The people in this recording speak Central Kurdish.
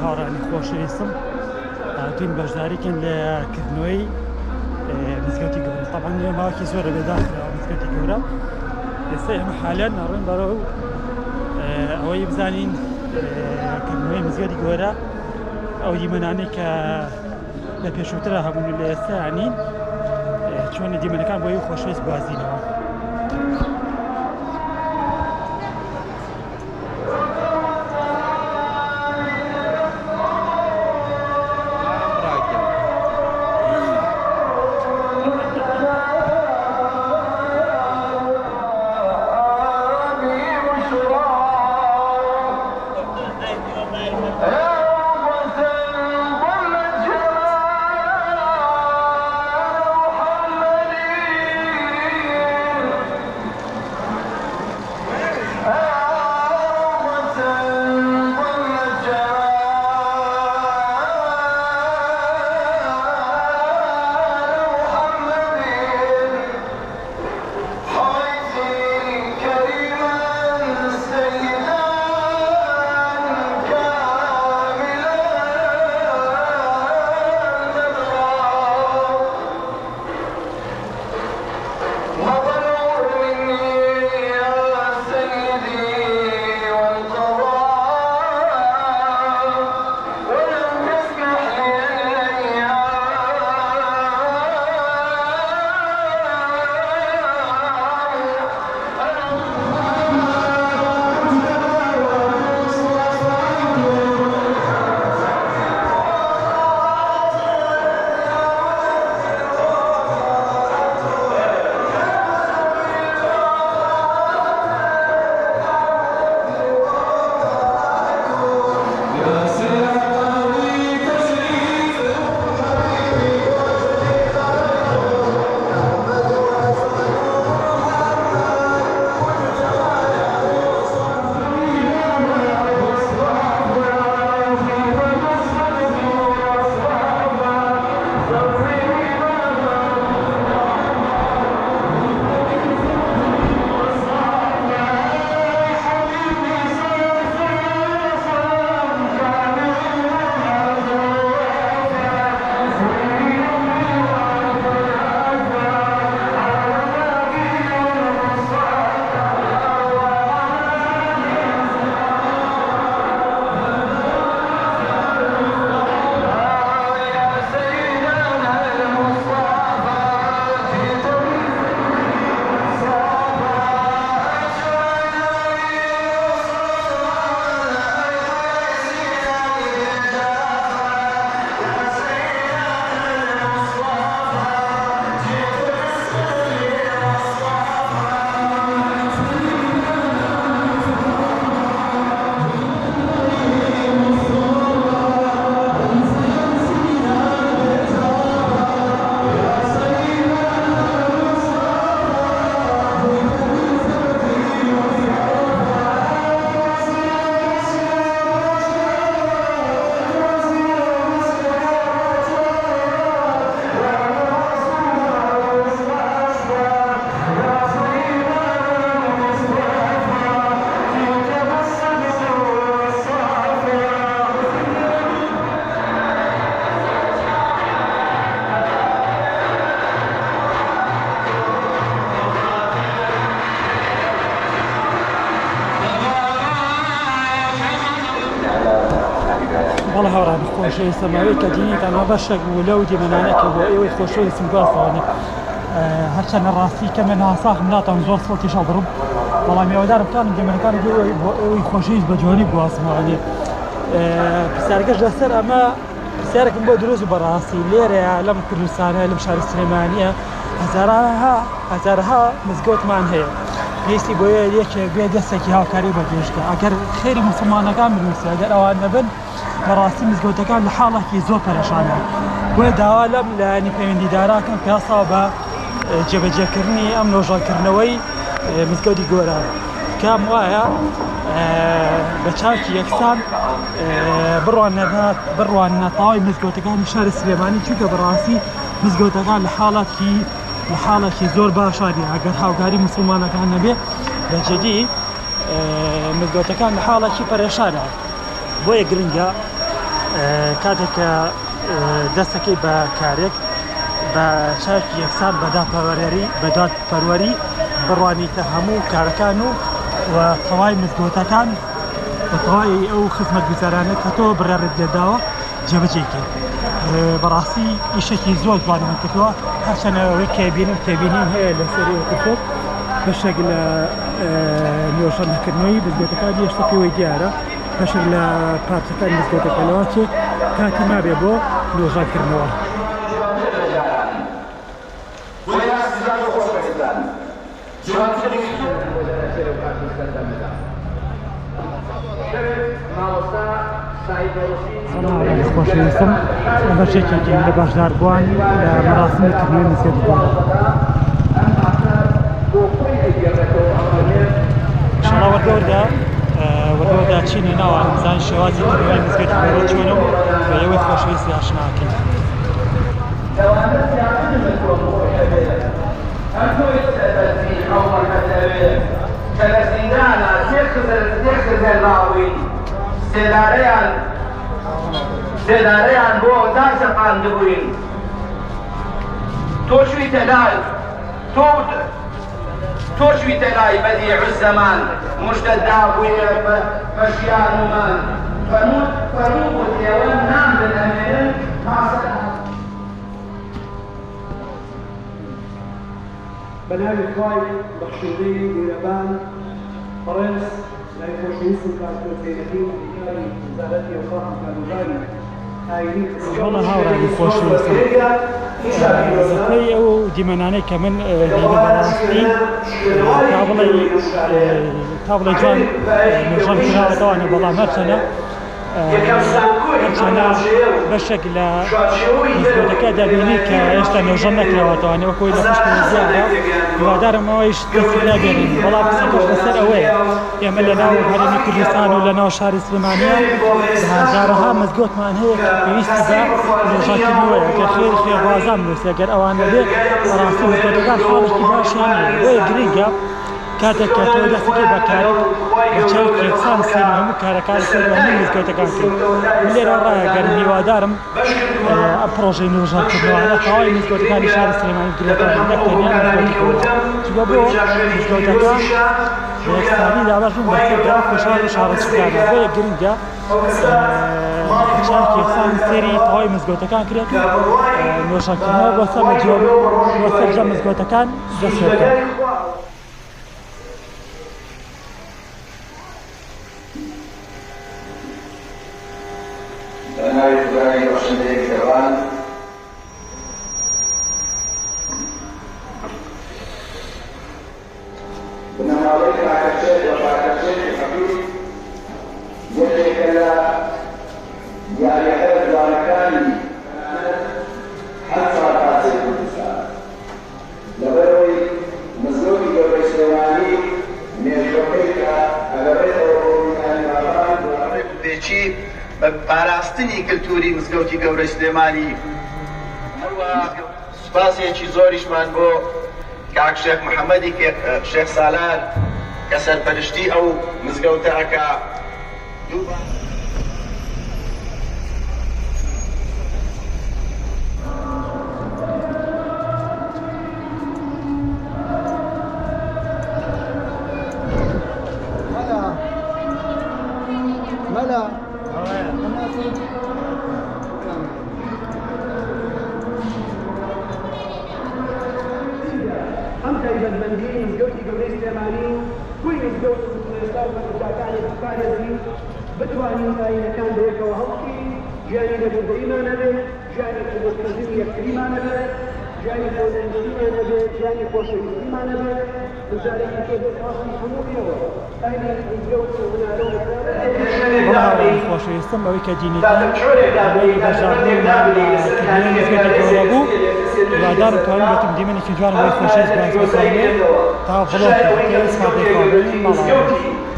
هاڕانی خۆشەویستم هاتوین بەشداریکەن لە کردنەوەی مزگەوتی گەورە. طبعاً ماوەکی زۆرە بێداخراوە مزگەوتی گەورە. ئێستا ئێمە حالەن ئەڕۆین بەرەو ئەوەی بزانین کردنەوەی مزگەوتی گەورە ئەو دیمەنانەی کە لە پێشووترە هەبوون لە ئێستا ینی چۆنە دیمەنەکان بۆ ئەوی خۆشەویست بازینەوە. والله هاوران خۆشەویستە ماوەی کە دینیتانەوە بەشێک بوو لەو دیمەنانەکە بۆ ئێوەی خۆشەویستم گواستەوەنێ هەرچەندە ڕاستی کەمە ناساخم ناتوانم زۆر سڵکیشە بڕم، بەڵام هیوادارم بتوانم دیمەنەکانی بۆ ئەوەی خۆشەویست بە جوانی بگواستمەوەنێ. پرسیارگەش لەسەر ئەمە پرسیارێکم بۆ دروست و بەڕاستی لێرەیە لەم کوردستانە لەم شاری سلێمانیە هەزارها مزگەوتمان هەیە. پێویستی بۆ یەکێک بێ دەستێکی هاوکاری بەگەشتە. ئەگەر خێری موسڵمانەکان بنووسێ ئەگەر ئەوان نەبن بەڕاستی مزگەوتەکان لە حاڵێکی زۆر پەرێشانە. بۆیە داوا لەم لایەنی پەیوەندیداراکەم کە هەستا بە جێبەجێکردنی ئەم نۆژەڵکردنەوەی مزگەوتی گەورە کام وایە بە چاکی یەکسان بڕوانە تاوای مزگەوتەکانی شاری سلێمانی، چونکە بەڕاستی مزگەوتەکان لە حاڵێکی زۆر باشانی ئەگەر هاوکاری موسڵمانەکان نەبێ بەجددی مزگەوتەکان لە حاڵێکی پەرێشانە. بۆیە گرنگە کاتێک دەستەکەی بە کارێک بە چاکی یەکسان بەداد پەروەری بڕوانیتە هەموو کارەکان و تەواوی مزگەوتەکان بە تەواوی ئەو خزمەت گوزارانە کە تۆ بڕێڕت لێداوە جێبەجێ بەڕاستی ئیشێکی زۆر جوانمان کردووە هەرچەنە ئەوەی تێبینیم هەیە لە سەری ئۆتۆکۆپ بەشێک لە نوێژەنەکردنەوەی مزگەوتەکانی هێشتا پێوەی دیارە بەشێک لە پارچەکانی مزگەوتەکەلەوە چێ کاتی نابێ بۆ نوێژانکردنەوە. خۆشەویستم بەشێکێکی لە باشداربووان لە مەراسیمکردنەوەی مزگەوتی گەورە. ئینشاڵڵا وەردەوەدا چینە ناوە بزانین شێوازی کردنەوەی مزگەوتی گەورە چۆنە و بە ئێوەی خۆشەویستی ئاشناکەین. كالزيدانا تخزل راوي سيداريان بو داسقان دبوين توشوي تلاي بديع الزمان مجدد دابوي مشيان ومان فنوت يوان نام بالأمين بناوي كواي بخشودي ويربان فرنس لا يخشويسم كانتو زينتين وكاري وزارتي وفاهم كانوغاني والله هاوڕانی خۆشەویستم زەکەی ئەو دیمەنانەی کە من بەڕاستی تا بڵێ جوان نوێژەم کراوەتەوانە بەڵام هەرچەنە بەشێک لە مزگەوتەکە دەبینی کە هێشتا نوێژەم نەکراوەتەوانێ وەکۆی لە پشت زیادە هیوادارم ئەوەیش دەستی نابێنین بەڵام قسەکەش لەسەر ئەوەیە ئێمە لە ناو هەرێمی کوردستان و لە ناو شاری سلێمانیە هەزارەها مزگەوتمان هەیە کە پێویستی بە نوێژانکردنەوەیە ئەگەر خێری خێرخوازان بنووسێ ئەگەر ئەوانە بێ بەڕاستی مزگەوتەکان خاڵێکی باشیان هەیە بۆیە گرنگە کاتێک کە تۆ دەستەکەی بەکارێک بە چاوی یەکسان سێری هەموو کارەکان سێری هەموو مزگەوتەکان کرد. من لێرە ڕایەگەر هیوادارم ئەم پرۆژەی نوێژانکردنەوەانە تەواوی مزگەوتەکانی شاری سلێمانی گرێتەوە نەتەنیا چونکە بۆ مزگەوتەکان بە یەکسانی دابەشن بە سێ گرا خۆشحال و شارەچکانە بۆیە گرنگە چاوی یەکسان سێری تەواوی مزگەوتەکان کرێت و نوێژانکردنەوە بۆ سەرجە مزگەوتەکان دەست پێ بکات. بناوي كواي بخشودي ويربان بنما عليك على الشيخ وعلى الشيخ الحبيب يدرك يعني حفظ مكاني حتى قاسي الإنسان لبروي مزلوكي قبل سليماني من شوكيك أغريته يعني ماران وعريك بيشي پاراستنی کلتوری مزگەوتی گەورەی سلێمانی هەروە سوپاسێکی زۆریشمان بۆ کاک شێخ محەممەدی شێخ سالار کە سەرپەرشتی ئەو مزگەوتە ئەکا. ملا أمتى إذا البندين مزجوتي قبل سليماني كل مزجوتي الإسلام والمشاكل الفارزي بتواني إذا كان ذلك وهوكي جاني لابد إيمان به جاني المستلزمية إيمان به جاني الأولانية به جاني قوشي إيمان به وذلك كيف الأصل حموليه أين مزجوتي هنا لون خۆشەویستم ئەوەی کە دینیتان بەژاردننی مزگەوتی گەورە بوو هیوادارم توانین بەتم دیمەنێکی جوان بۆی خۆشەویست باس بکەین تا فڵۆ سپادەی خواردنی ماڵاوە.